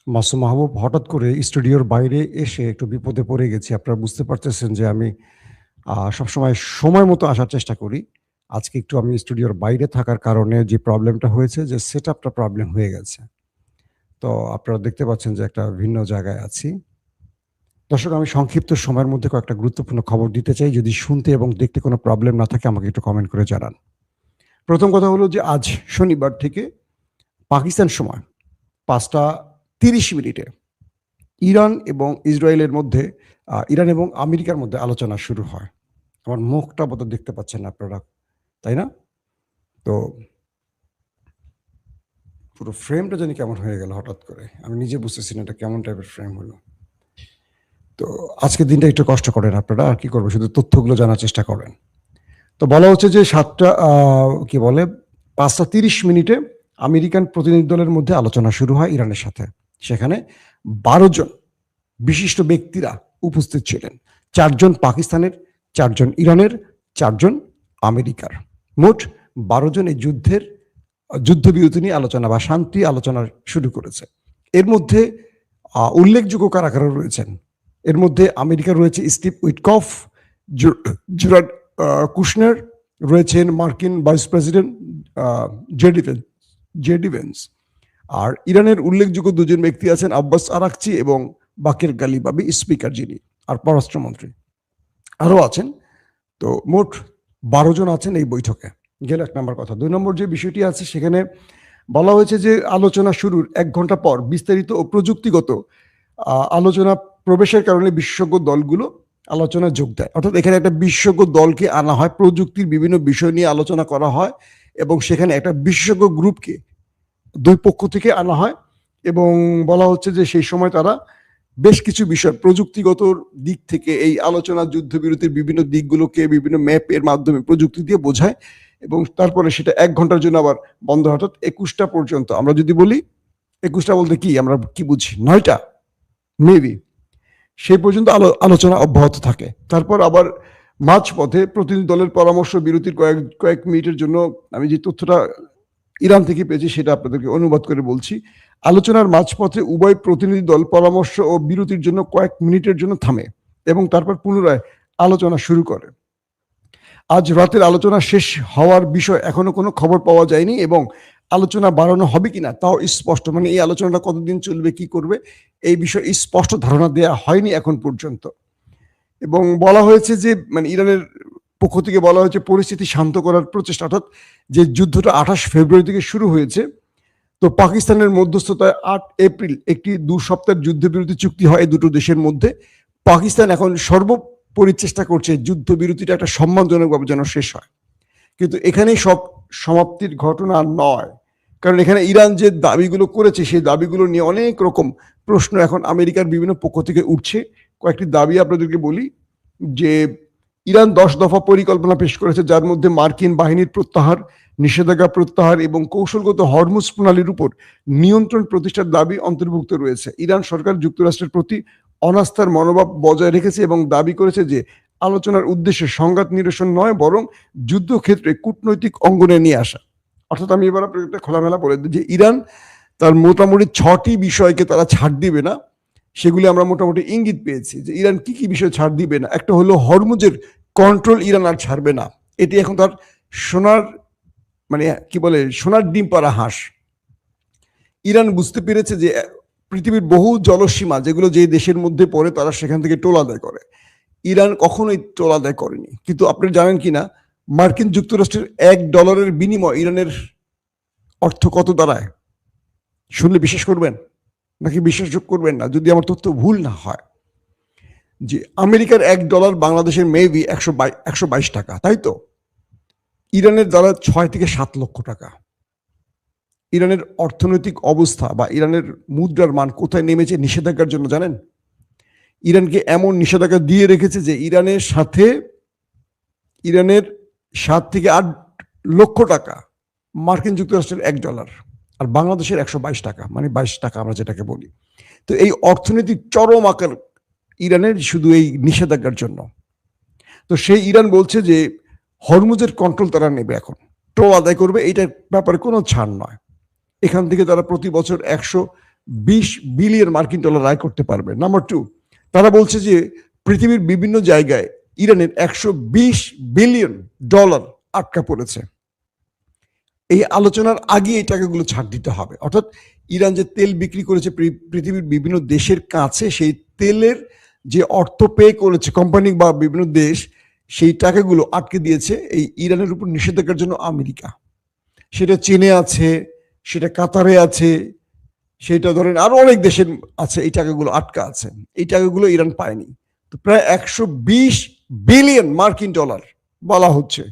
মাসুম মাহবুব, হঠাৎ করে স্টুডিওর বাইরে এসে একটু বিপদে পড়ে গেছি। আপনারা বুঝতে পারতেছেন যে আমি সবসময় সময় মতো আসার চেষ্টা করি। আজকে একটু আমি স্টুডিওর বাইরে থাকার কারণে যে প্রবলেমটা হয়েছে, যে সেটআপটা প্রবলেম হয়ে গেছে। তো আপনারা দেখতে পাচ্ছেন যে একটা ভিন্ন জায়গায় আছি। দর্শক, আমি সংক্ষিপ্ত সময়ের মধ্যে কয়েকটা গুরুত্বপূর্ণ খবর দিতে চাই। যদি শুনতে এবং দেখতে কোনো প্রবলেম না থাকে আমাকে একটু কমেন্ট করে জানান। প্রথম কথা হলো যে আজ শনিবার থেকে পাকিস্তান সময় ৫টা ৩০ মিনিটে ইরান এবং ইসরায়েলের মধ্যে ইরান এবং আমেরিকার মধ্যে আলোচনা শুরু হয়। আমার মুখটা বোধহয় দেখতে পাচ্ছেন না আপনারা, তাই না? তো পুরো ফ্রেমটা জানি কেমন হয়ে গেল হঠাৎ করে। আমি নিজে বুঝতেছি না এটা কেমন টাইপের ফ্রেম হলো। তো আজকের দিনটা একটু কষ্ট করেন আপনারা। আর কি করব? শুধু তথ্যগুলো জানার চেষ্টা করেন। তো বলা হচ্ছে যে ৭টা কি বলে ৫টা ৩০ মিনিটে আমেরিকান প্রতিনিধি দলের মধ্যে আলোচনা শুরু হয় ইরানের সাথে। সেখানে ১২ জন বিশিষ্ট ব্যক্তিরা উপস্থিত ছিলেন। ৪ জন পাকিস্তানের, ৪ জন ইরানের, ৪ জন আমেরিকার। মোট ১২ জন এই যুদ্ধবিরতি নিয়ে আলোচনা বা শান্তি আলোচনা শুরু করেছে। এর মধ্যে উল্লেখযোগ্য কারা কারা রয়েছেন? এর মধ্যে আমেরিকার রয়েছে স্টিভ উইটকফ, জেরার্ড কুশনার, রয়েছেন মার্কিন ভাইস প্রেসিডেন্ট জেডি ভেন্স। আর ইরানের উল্লেখযোগ্য দুজন ব্যক্তি আছেন, আব্বাস আরাকচি এবং বাকের গালিবাবি, স্পিকার যিনি আর পররাষ্ট্রমন্ত্রী আরও আছেন। তো মোট ১২ জন আছেন এই বৈঠকে। গেল ১ নম্বর কথা। ২ নম্বর যে বিষয়টি আছে সেখানে বলা হয়েছে যে আলোচনা শুরুর ১ ঘন্টা পর বিস্তারিত ও প্রযুক্তিগত আলোচনা প্রবেশের কারণে বিশেষজ্ঞ দলগুলো আলোচনায় যোগ দেয়। অর্থাৎ এখানে একটা বিশেষজ্ঞ দলকে আনা হয়, প্রযুক্তির বিভিন্ন বিষয় নিয়ে আলোচনা করা হয় এবং সেখানে একটা বিশেষজ্ঞ গ্রুপকে ২ পক্ষ থেকে আনা হয় এবং বলা হচ্ছে যে সেই সময় তারা বেশ কিছু বিষয় প্রযুক্তিগত দিক থেকে এই আলোচনা যুদ্ধবিরতির বিভিন্ন দিকগুলোকে বিভিন্ন ম্যাপের মাধ্যমে প্রযুক্তি দিয়ে বোঝায় এবং তারপরে সেটা ১ ঘন্টার জন্য আবার বন্ধ হয়। অর্থাৎ ২১টা পর্যন্ত। আমরা যদি বলি ২১টা বলতে কি আমরা কি বুঝি? ৯টা মেবি। সেই পর্যন্ত আলোচনা অব্যাহত থাকে। তারপর আবার মাঝপথে প্রতিনিধি দলের পরামর্শ বিরতির কয়েক মিনিটের জন্য আমি যে তথ্যটা ইরান থেকে পেয়েছি সেটা আপনাদেরকে অনুবাদ করে বলছি। আলোচনার মাঝপথে উভয় প্রতিনিধি দল পরামর্শ ও বিরতির জন্য কয়েক মিনিটের জন্য থামে এবং তারপর পুনরায় আলোচনা শুরু করে। আজ রাতের আলোচনা শেষ হওয়ার বিষয় এখনো কোনো খবর পাওয়া যায়নি এবং আলোচনা বাড়ানো হবে কিনা তাও স্পষ্ট, মানে এই আলোচনাটা কতদিন চলবে, কি করবে, এই বিষয়ে স্পষ্ট ধারণা দেওয়া হয়নি এখন পর্যন্ত। এবং বলা হয়েছে যে মানে ইরানের পক্ষ থেকে বলা হয়েছে পরিস্থিতি শান্ত করার প্রচেষ্টা, অর্থাৎ যে যুদ্ধটা ২৮ ফেব্রুয়ারি থেকে শুরু হয়েছে, তো পাকিস্তানের মধ্যস্থতায় ৮ এপ্রিল একটি ২ সপ্তাহের যুদ্ধবিরতি চুক্তি হয় এই দুটো দেশের মধ্যে। পাকিস্তান এখন সর্বোপরি চেষ্টা করছে যুদ্ধবিরতিটা একটা সম্মানজনকভাবে যেন শেষ হয়। কিন্তু এখানেই সব সমাপ্তির ঘটনা নয়, কারণ এখানে ইরান যে দাবিগুলো করেছে সেই দাবিগুলো নিয়ে অনেক রকম প্রশ্ন এখন আমেরিকার বিভিন্ন পক্ষ থেকে উঠছে। কয়েকটি দাবি আপনাদেরকে বলি যে ইরান ১০ দফা পরিকল্পনা পেশ করেছে, যার মধ্যে মার্কিন বাহিনীর প্রত্যাহার, নিষেধাজ্ঞা প্রত্যাহার এবং কৌশলগত হরমুজ প্রণালীর উপর নিয়ন্ত্রণ প্রতিষ্ঠার দাবি অন্তর্ভুক্ত রয়েছে। ইরান সরকার যুক্তরাষ্ট্রের প্রতি অনাস্থার মনোভাব বজায় রেখেছে এবং দাবি করেছে যে আলোচনার উদ্দেশ্য সংঘাত নিরসন নয়, বরং যুদ্ধক্ষেত্রে কূটনৈতিক অঙ্গনে নিয়ে আসা। অর্থাৎ আমি এবার আপনাকে খোলামেলা বলে দিই যে ইরান তার মোটামুটি ৬টি বিষয়কে তারা ছাড় দিবে না, সেগুলি আমরা মোটামুটি ইঙ্গিত পেয়েছি যে ইরান কি কি বিষয় ছাড় দিবে না। একটা হলো হরমুজের কন্ট্রোল ইরান আর ছাড়বে না। এটি এখন তার সোনার মানে কি বলে সোনার ডিম পাড়া হাঁস। ইরান বুঝতে পেরেছে যে পৃথিবীর বহু জলসীমা যেগুলো যে দেশের মধ্যে পড়ে তারা সেখান থেকে টোল আদায় করে। ইরান কখনোই টোল আদায় করেনি। কিন্তু আপনি জানেন কিনা মার্কিন যুক্তরাষ্ট্রের $১ বিনিময় ইরানের অর্থ কত দাঁড়ায়? শুনলে বিশ্বাস করবেন নাকি বিশ্বাস করবেন না যদি আমার তথ্য ভুল না হয়। যে আমেরিকার $১ বাংলাদেশের মেবি ১২২ টাকা, তাই তো? ইরানের দ্বারা ৬ থেকে ৭ লক্ষ টাকা। ইরানের অর্থনৈতিক অবস্থা বা ইরানের মুদ্রার মান কোথায় নেমেছে নিষেধাজ্ঞার জন্য জানেন? ইরানকে এমন নিষেধাজ্ঞা দিয়ে রেখেছে যে ইরানের ৭ থেকে ৮ লক্ষ টাকা মার্কিন যুক্তরাষ্ট্রের $১ আর বাংলাদেশের ১২২ টাকা, মানে ২২ টাকা আমরা যেটাকে বলি। তো এই অর্থনৈতিক চরম আকার ইরানের শুধু এই নিষেধাজ্ঞার জন্য। তো সেই ইরান বলছে যে হরমুজের কন্ট্রোল তারা নেবে, এখন টোল আদায় করবে, এইটার ব্যাপারে কোনো ছাড় নয়। এখান থেকে তারা প্রতি বছর 20 বিলিয়ন মার্কিন ডলার আয় করতে পারবে। নাম্বার 2, তারা বলছে যে পৃথিবীর বিভিন্ন জায়গায় ইরানের 120 বিলিয়ন ডলার আটকা পড়েছে। এই আলোচনার আগে এই টাকাগুলো ছাড় দিতে হবে। অর্থাৎ ইরান যে তেল বিক্রি করেছে পৃথিবীর বিভিন্ন দেশের কাছে, সেই তেলের যে অর্থ পে করেছে কোম্পানি বা বিভিন্ন দেশ, সেই টাকাগুলো আটকে দিয়েছে এই ইরানের উপর নিষেধাজ্ঞার জন্য আমেরিকা। সেটা চীনে আছে, সেটা কাতারে আছে, সেটা ধরেন আরো অনেক দেশের আছে। এই টাকাগুলো আটকা আছে, এই টাকাগুলো ইরান পায়নি। তো প্রায় 120 বিলিয়ন মার্কিন ডলার বলা হচ্ছে।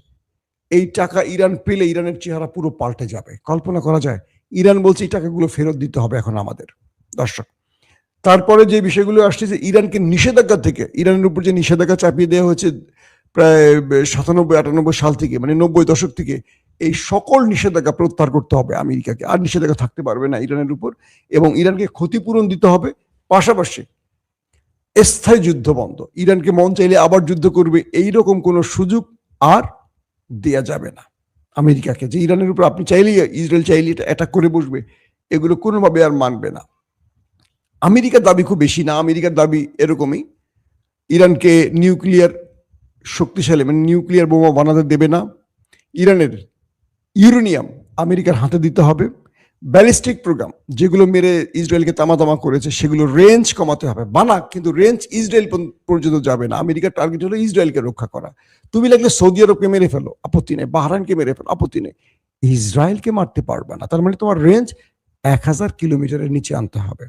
এই টাকা ইরান পেলে ইরানের চেহারা পুরো পাল্টে যাবে। কল্পনা করা যায়। ইরান বলছে এই টাকাগুলো ফেরত দিতে হবে এখন আমাদের। দর্শক, তারপরে যে বিষয়গুলো আসছে যে ইরানকে নিষেধাজ্ঞা থেকে, ইরানের উপর যে নিষেধাজ্ঞা চাপিয়ে দেওয়া হয়েছে প্রায় 97-98 সাল থেকে, মানে 90 দশক থেকে, এই সকল নিষেধাজ্ঞা প্রত্যাহার করতে হবে আমেরিকাকে। আর নিষেধাজ্ঞা থাকতে পারবে না ইরানের উপর, এবং ইরানকে ক্ষতিপূরণ দিতে হবে। পাশাপাশি স্থায়ী যুদ্ধ বন্ধ, ইরানকে মন চাইলে আবার যুদ্ধ করবে, এইরকম কোনো সুযোগ আর দেয়া যাবে না আমেরিকাকে। যে ইরানের উপর আপনি চাইলেই, ইসরায়েল চাইলে এটা অ্যাটাক করে বসবে, এগুলো কোনোভাবে আর মানবে না। আমেরিকার দাবি খুব বেশি না, আমেরিকার দাবি এরকমই, ইরানকে নিউক্লিয়ার শক্তিশালী, মানে নিউক্লিয়ার বোমা বানাতে দেবে না, ইরানের ইউরেনিয়াম আমেরিকার হাতে দিতে হবে, ব্যালিস্টিক প্রোগ্রাম যেগুলো মেরে ইসরায়েলকে তামা করেছে সেগুলো রেঞ্জ কমাতে হবে। বানাক, কিন্তু রেঞ্জ ইসরায়েল পর্যন্ত যাবে না। আমেরিকার টার্গেট হলো ইসরায়েলকে রক্ষা করা। তুমি লাগলে সৌদি আরবকে মেরে ফেলো, আপত্তি নেই, বাহরাইনকে মেরে ফেলো, আপত্তি নেই, ইসরায়েলকে মারতে পারবে না। তার মানে তোমার রেঞ্জ 1000 কিলোমিটারের নিচে আনতে হবে।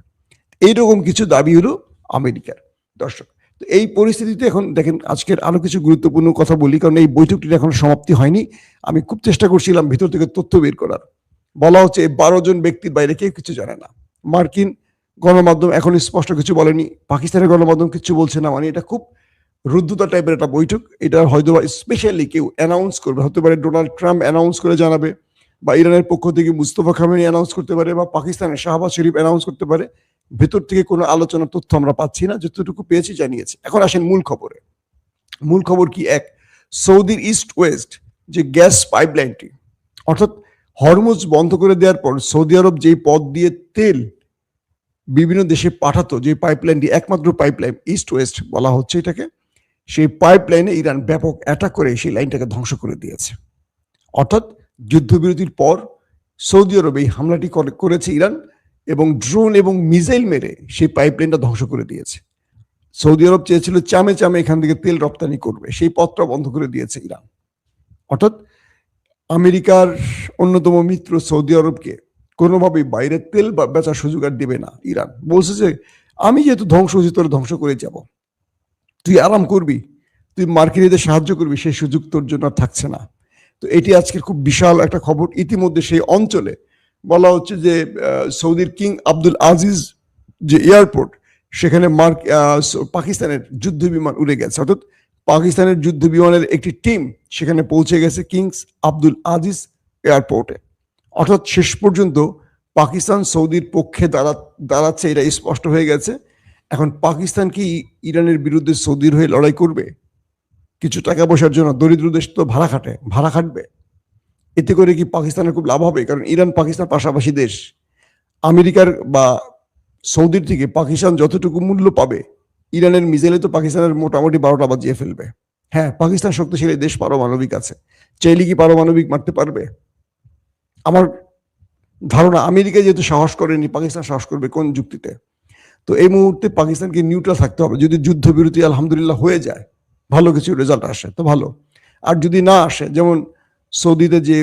এইরকম কিছু দাবি হলো আমেরিকার। দর্শক, তো এই পরিস্থিতিতে এখন দেখেন, আজকের আরো কিছু গুরুত্বপূর্ণ কথা বলি, কারণ এই বৈঠকটির এখন সমাপ্তি হয়নি। আমি খুব চেষ্টা করছিলাম ভিতর থেকে তথ্য বের করার। বলা হচ্ছে 12 জন ব্যক্তির বাইরে কেউ কিছু জানে না। মার্কিন গণমাধ্যম এখন স্পষ্ট কিছু বলেনি, পাকিস্তানের গণমাধ্যম কিছু বলছে না। মানে এটা খুব রুদ্ধতা টাইপের একটা বৈঠক। এটা হয়তো স্পেশালি কেউ অ্যানাউন্স করবে, হতে পারে ডোনাল্ড ট্রাম্প অ্যানাউন্স করে জানাবে, বা ইরানের পক্ষ থেকে মুস্তফা খামেনি অ্যানাউন্স করতে পারে, বা পাকিস্তানের শাহবাজ শরীফ অ্যানাউন্স করতে পারে। ভেতর থেকে কোনো আলোচনার তথ্য আমরা পাচ্ছি না, যতটুকু পেয়েছি জানিয়েছে। এখন আসেন মূল খবরে। মূল খবর কি? এক, সৌদির ইস্ট ওয়েস্ট যে গ্যাস পাইপলাইনটি, অর্থাৎ হরমুজ বন্ধ করে দেওয়ার পর সৌদি আরব যেই পথ দিয়ে তেল বিভিন্ন দেশে পাঠাতো, যে পাইপলাইনটি, একমাত্র পাইপলাইন ইস্ট ওয়েস্ট বলা হচ্ছে এটাকে, সেই পাইপলাইনে ইরান ব্যাপক অ্যাটাক করে সেই লাইনটাকে ধ্বংস করে দিয়েছে। অর্থাৎ যুদ্ধবিরতির পর সৌদি আরব এই হামলাটি করেছে ইরান, এবং ড্রোন এবং মিসাইল মেরে সেই পাইপলাইনটা ধ্বংস করে দিয়েছে। সৌদি আরব চেয়েছিল চামে চামে এখান থেকে তেল রপ্তানি করবে, সেই পথটা বন্ধ করে দিয়েছে ইরান। অর্থাৎ আমেরিকার অন্যতম মিত্র সৌদি আরবকে কোনোভাবেই বাইরের তেল বা বেচার সুযোগ আর দেবে না ইরান। বলছে যে আমি যেহেতু ধ্বংস হয়েছি, তোর ধ্বংস করে যাব, তুই আরাম করবি, তুই মার্কিনীদের সাহায্য করবি, সেই সুযোগ তোর জন্য আর থাকছে না। তো এটি আজকের খুব বিশাল একটা খবর। ইতিমধ্যে সেই অঞ্চলে বলা হচ্ছে যে সৌদির কিং আব্দুল আজিজ যে এয়ারপোর্ট, সেখানে পাকিস্তানের যুদ্ধ বিমান উড়ে গেছে। অর্থাৎ পাকিস্তানের যুদ্ধ বিমানের একটি টিম সেখানে পৌঁছে গেছে কিংস আব্দুল আজিজ এয়ারপোর্টে। অর্থাৎ শেষ পর্যন্ত পাকিস্তান সৌদির পক্ষে দাঁড়াচ্ছে, এটা স্পষ্ট হয়ে গেছে। এখন পাকিস্তান কি ইরানের বিরুদ্ধে সৌদির হয়ে লড়াই করবে? কিছু টাকা পয়সার জন্য দরিদ্র দেশ তো ভাড়া খাটবে। এতে করে কি পাকিস্তানের খুব লাভ হবে? কারণ ইরান পাকিস্তান পাশাপাশি দেশ। আমেরিকার বা সৌদির থেকে পাকিস্তান যতটুকু মূল্য পাবে, ইরানের মিসাইলে তো পাকিস্তানের মোটামুটি 12টা বাজিয়ে ফেলবে। হ্যাঁ, পাকিস্তান শক্তিশালী দেশ, পারমাণবিক আছে, চাইলে কি পারমাণবিক মারতে পারবে? আমার ধারণা আমেরিকা যেহেতু সাহস করেনি, পাকিস্তান সাহস করবে কোন যুক্তিতে? তো এই মুহূর্তে পাকিস্তানকে নিউট্রাল থাকতে হবে। যদি যুদ্ধবিরতি আলহামদুলিল্লাহ হয়ে যায়, ভালো কিছু রেজাল্ট আসে তো ভালো, আর যদি না আসে, যেমন সৌদিতে যে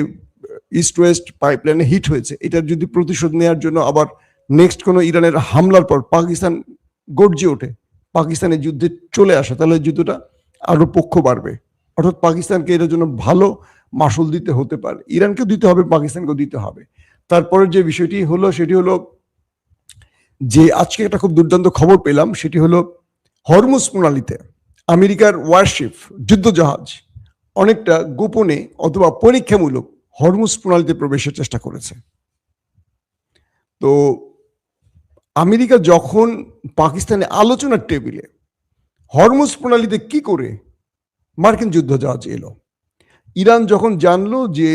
ইস্ট ওয়েস্ট পাইপলাইনে হিট হয়েছে, এটার যদি প্রতিশোধ নেওয়ার জন্য আবার নেক্সট কোনো ইরানের হামলার পর পাকিস্তান গর্জে ওঠে, পাকিস্তানের যুদ্ধে চলে আসে, তাহলে যুদ্ধটা আরো পক্ষ বাড়বে। অর্থাৎ পাকিস্তানকে এটার জন্য ভালো মাসুল দিতে হতে পারে, ইরানকেও দিতে হবে, পাকিস্তানকেও দিতে হবে। তারপরে যে বিষয়টি হলো সেটি হলো যে আজকে একটা খুব দুর্দান্ত খবর পেলাম, সেটি হলো হরমুজ প্রণালীতে আমেরিকার ওয়ারশিপ যুদ্ধজাহাজ অনেকটা গোপনে অথবা পরীক্ষামূলক হরমুজ প্রণালীতে প্রবেশের চেষ্টা করেছে। তো আমেরিকা যখন পাকিস্তানে আলোচনার টেবিলে হরমুজ প্রণালীতে কি করে মার্কিন যুদ্ধজাহাজ এলো, ইরান যখন জানলো যে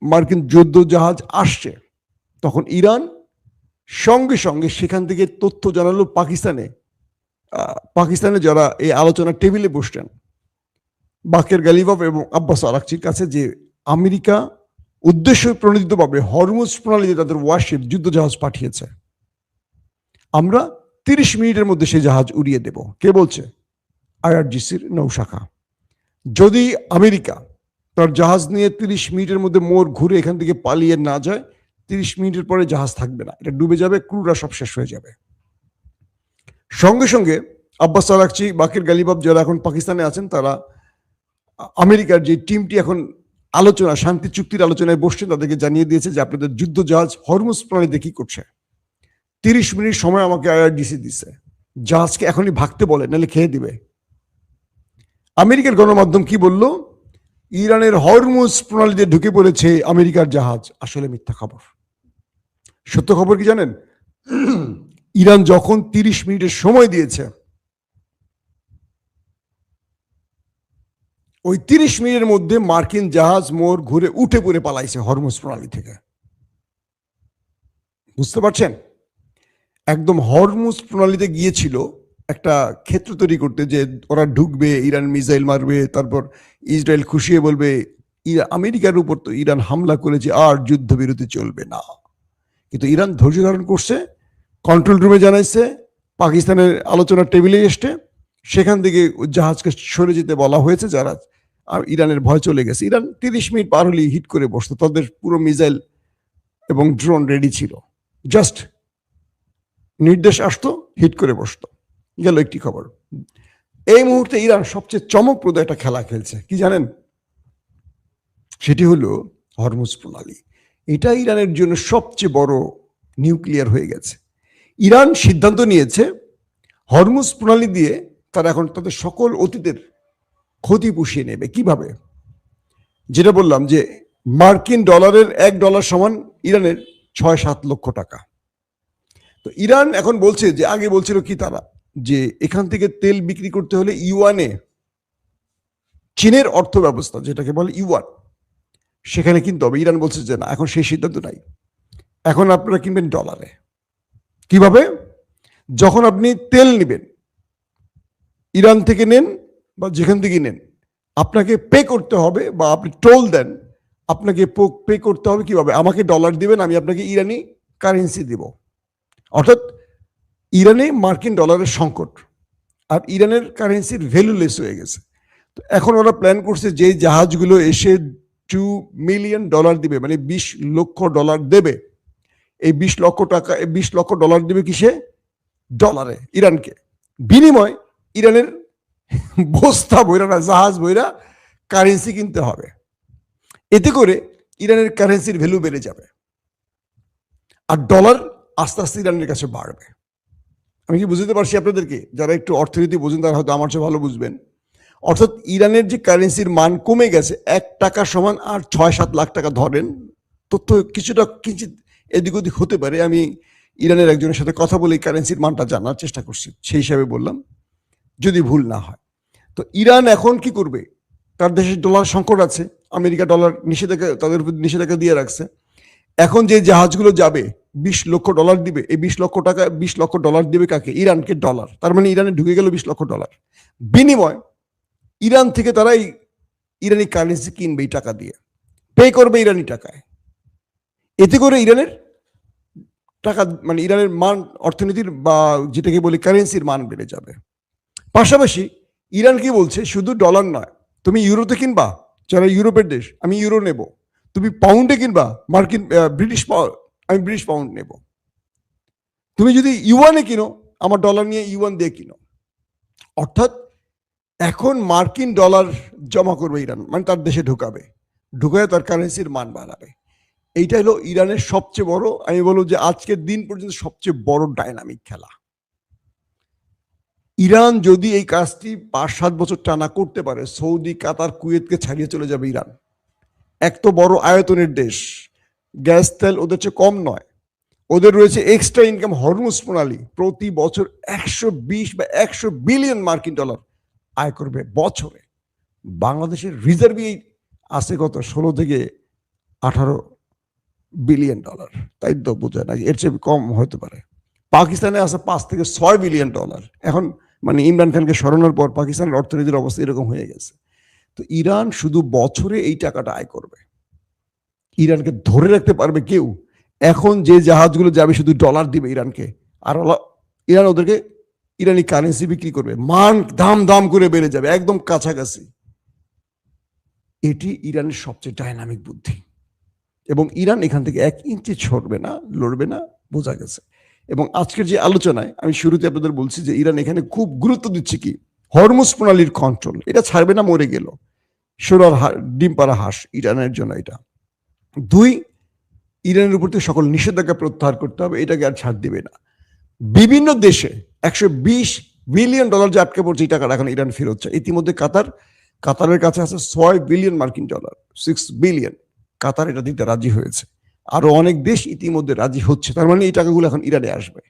মার্কিন যুদ্ধজাহাজ আসছে, তখন ইরান সঙ্গে সঙ্গে সেখান থেকে তথ্য জানালো পাকিস্তানে যারা এই আলোচনার টেবিলে বসতেন বাকের গালিবাফ এবং আব্বাস আরাকচির কাছে, যে আমেরিকা উদ্দেশ্য প্রণোদিতভাবে হরমুজ প্রণালীতে তাদের ওয়ারশিপ যুদ্ধজাহাজ পাঠিয়েছে, আমরা 30 মিনিটের মধ্যে সেই জাহাজ উড়িয়ে দেব। কে বলছে? আইআরজিসির নৌশাখা। যদি আমেরিকা তার জাহাজ নিয়ে 30 মিনিটের মধ্যে মোড় ঘুরে এখান থেকে পালিয়ে না যায়, 30 মিনিটের পরে জাহাজ থাকবে না, এটা ডুবে যাবে, ক্রুরা সব শেষ হয়ে যাবে। সঙ্গে সঙ্গে আব্বাস আরাকচি, বাকের গালিবাফ যারা এখন পাকিস্তানে আছেন, তারা আমেরিকার যে টিমটি এখন শান্তি চুক্তির আলোচনায় বসছেন, তাদেরকে জানিয়ে দিয়েছে যে আপনাদের যুদ্ধ জাহাজ হরমুজ প্রণালীতে কি করছে। 30 মিনিট সময় আমাকে আইআরডিসি দিচ্ছে, জাহাজকে এখনই ভাগতে বলে, নাহলে খেয়ে দিবে। আমেরিকার গণমাধ্যম কি বলল? ইরানের হরমুজ প্রণালীতে ঢুকে পড়েছে আমেরিকার জাহাজ। আসলে মিথ্যা খবর। সত্য খবর কি জানেন? ইরান যখন 30 মিনিটের সময় দিয়েছে, ওই 30 মিনিটের মধ্যে মার্কিন জাহাজ মোড় ঘুরে উঠে পড়ে পালাইছে হরমুজ প্রণালী থেকে। বুঝতে পারছেন? একদম হরমুজ প্রণালীতে গিয়েছিল একটা ক্ষেত্র তৈরি করতে, যে ওরা ঢুকবে, ইরান মিসাইল মারবে, তারপর ইসরায়েল খুশি হয়ে বলবে আমেরিকার উপর তো ইরান হামলা করেছে, আর যুদ্ধবিরতি চলবে না। কিন্তু ইরান ধৈর্য ধারণ করছে, কন্ট্রোল রুমে জানাইছে, পাকিস্তানের আলোচনার টেবিলে এসে সেখান থেকে জাহাজকে সরে যেতে বলা হয়েছে, যারা ইরানের ভয় চলে গেছে। ইরান 30 মিনিট পার হলেই হিট করে বসতো, তাদের পুরো মিসাইল এবং ড্রোন রেডি ছিল, জাস্ট নির্দেশ আসতো, হিট করে বসতো। গেল একটি খবর। এই মুহূর্তে ইরান সবচেয়ে চমকপ্রদ একটা খেলা খেলছে, কি জানেন? সেটি হলো হরমুজ প্রণালী। এটা ইরানের জন্য সবচেয়ে বড় নিউক্লিয়ার হয়ে গেছে। ইরান সিদ্ধান্ত নিয়েছে হরমুজ প্রণালী দিয়ে তারা এখন তাদের সকল অতীতের ক্ষতি পুষিয়ে নেবে। কিভাবে? যেটা বললাম যে মার্কিন ডলারের $1 সমান ইরানের 6-7 লক্ষ টাকা। তো ইরান এখন বলছে, যে আগে বলছিল কি তারা, যে এখান থেকে তেল বিক্রি করতে হলে ইউয়ানে, চীনের অর্থ ব্যবস্থা যেটাকে বলে ইউয়ান, সেখানে কিনতে হবে। ইরান বলছে যে না, এখন সেই সিদ্ধান্ত নাই, এখন আপনারা কিনবেন ডলারে। কিভাবে? যখন আপনি তেল নেবেন, ইরান থেকে নেন বা যেখান থেকে নেন, আপনাকে পে করতে হবে, বা আপনি টোল দেন, আপনাকে পে করতে হবে। কিভাবে? আমাকে ডলার দিবেন, আমি আপনাকে ইরানি কারেন্সি দিব। অর্থাৎ ইরানে মার্কিন ডলারের সংকট, আর ইরানের কারেন্সির ভ্যালুলেস হয়ে গেছে। তো এখন ওরা প্ল্যান করছে যে জাহাজগুলো এসে $2 মিলিয়ন দিবে, মানে $20 লক্ষ দেবে। এই 20 লক্ষ টাকা, $20 লক্ষ দেবে কিসে? ডলারে, ইরানকে। বিনিময় ইরানের বস্তা বইরা না, জাহাজ বইরা কারেন্সি কিনতে হবে। এতে করে ইরানের কারেন্সির ভ্যালু বেড়ে যাবে, আর ডলার আস্তে আস্তে ইরানের কাছে বাড়বে। আমি কি বুঝতে পারছি আপনাদেরকে? যারা একটু অর্থনীতি বুঝেন তারা হয়তো আমার চেয়ে ভালো বুঝবেন। অর্থাৎ ইরানের যে কারেন্সির মান কমে গেছে, $1 সমান আর 6-7 লাখ টাকা ধরেন, তথ্য কিছুটা কিঞ্চিত এদিক ওদিক হতে পারে। আমি ইরানের একজনের সাথে কথা বলে কারেন্সির মানটা জানার চেষ্টা করছি, সেই হিসাবে বললাম, যদি ভুল না হয়। তো ইরান এখন কি করবে? তার দেশের ডলার সংকট আছে, আমেরিকা ডলার নিষেধাজ্ঞা, তাদের উপর নিষেধাজ্ঞা দিয়ে রাখছে। এখন যে জাহাজগুলো যাবে $20 লক্ষ দিবে, এই $20 লক্ষ দিবে কাকে? ইরানকে ডলার। তার মানে ইরানে ঢুকে গেল $20 লক্ষ। বিনিময় ইরান থেকে তারা ইরানি কারেন্সি কিনবে, এই টাকা দিয়ে পে করবে ইরানি টাকায়। এতে করে ইরানের টাকা, মানে ইরানের মান, অর্থনীতির বা যেটাকে বলি কারেন্সির মান বেড়ে যাবে। পাশাপাশি ইরান কি বলছে, শুধু ডলার নয়, তুমি ইউরোতে কিনবা, যারা ইউরোপের দেশ, আমি ইউরো নেব। তুমি পাউন্ডে কিনবা, আমি ব্রিটিশ পাউন্ড নেব। তুমি যদি ইউয়ানে কিনো, আমার ডলার নিয়ে ইউয়ান দিয়ে কিনো। অর্থাৎ এখন মার্কিন ডলার জমা করবে ইরান, মানে তার দেশে ঢুকায় তার কারেন্সির মান বাড়াবে। এইটা হলো ইরানের সবচেয়ে বড়, আমি বলবো যে আজকের দিন পর্যন্ত সবচেয়ে বড় ডাইনামিক খেলা। ইরান যদি এই কাজটি 5-7 বছর টানা করতে পারে, সৌদি, কাতার, কুয়েতকে ছাড়িয়ে চলে যাবে ইরান। এক তো বড় আয়তনের দেশ, গ্যাস তেল ওদের চেয়ে কম নয়, ওদের রয়েছে এক্সট্রা ইনকাম হরমুজ প্রণালী, প্রতি বছর 120 বা 100 বিলিয়ন মার্কিন ডলার আয় করবে বছরে। বাংলাদেশের রিজার্ভই আছে কত? 16 থেকে 18 বিলিয়ন ডলার, তাই তো বোঝায় নাকি এর চেয়ে কম হতে পারে। পাকিস্তানে আছে 5 থেকে 6 বিলিয়ন ডলার। এখন মানে ইমরান খানকে সরানোর পর পাকিস্তানের অর্থনীতির অবস্থা এরকম হয়ে গেছে। তো ইরান শুধু বছরে এই টাকাটা আয় করবে। ইরানকে ধরে রাখতে পারবে কেউ? এখন যে জাহাজগুলো যাবে শুধু ডলার দিবে ইরানকে, আর ইরান ওদেরকে ইরানি কারেন্সি বিক্রি করবে, মান দাম দাম করে বেড়ে যাবে একদম কাছাকাছি। এটি ইরানের সবচেয়ে ডাইনামিক বুদ্ধি, এবং ইরান এখান থেকে 1 ইঞ্চি ছড়বে না, লড়বে না, বোঝা গেছে। এবং আজকের যে আলোচনায় আমি শুরুতে আপনাদের বলছি যে ইরান এখানে খুব গুরুত্ব দিচ্ছে কি, হরমুজ প্রণালীর কন্ট্রোল, এটা ছাড়বে না, মরে গেল সোনার ডিম পাড়া হাঁস ইরানের জন্য এটা। 2, ইরানের উপর থেকে সকল নিষেধাজ্ঞা প্রত্যাহার করতে হবে, এটাকে আর ছাড় দিবে না। বিভিন্ন দেশে 120 বিলিয়ন ডলার যে আটকে পড়ছে, এই টাকাটা এখন ইরান ফেরত চায়। ইতিমধ্যে কাতারের কাছে আছে 6 বিলিয়ন মার্কিন ডলার, 6 বিলিয়ন। কাতার এটা দিতে রাজি হয়েছে, আরো অনেক দেশ ইতিমধ্যে রাজি হচ্ছে। তার মানে এই টাকাগুলো এখন ইরানে আসবে।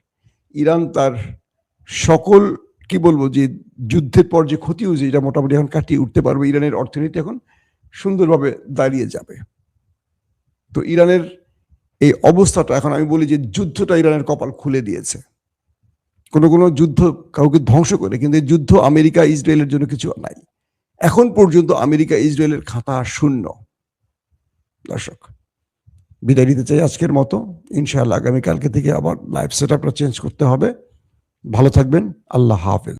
ইরান তার সকল কি বলবো যে যুদ্ধের পর যে ক্ষতি হয়েছে এটা মোটামুটি এখন কাটিয়ে উঠতে পারবে। ইরানের অর্থনীতি এখন সুন্দরভাবে দাঁড়িয়ে যাবে। তো ইরানের এই অবস্থাটা, এখন আমি বলি যে যুদ্ধটা ইরানের কপাল খুলে দিয়েছে। কোনো যুদ্ধ কাউকে ধ্বংস করে, কিন্তু এই যুদ্ধ আমেরিকা ইসরায়েলের জন্য কিছু নাই। এখন পর্যন্ত আমেরিকা ইসরায়েলের খাতা শূন্য। দর্শক, বিদায় নিতে চাই আজকের মতো। ইনশাআল্লাহ আগামীকালকে থেকে আবার লাইভ সেট আপটা চেঞ্জ করতে হবে। ভালো থাকবেন, আল্লাহ হাফেজ।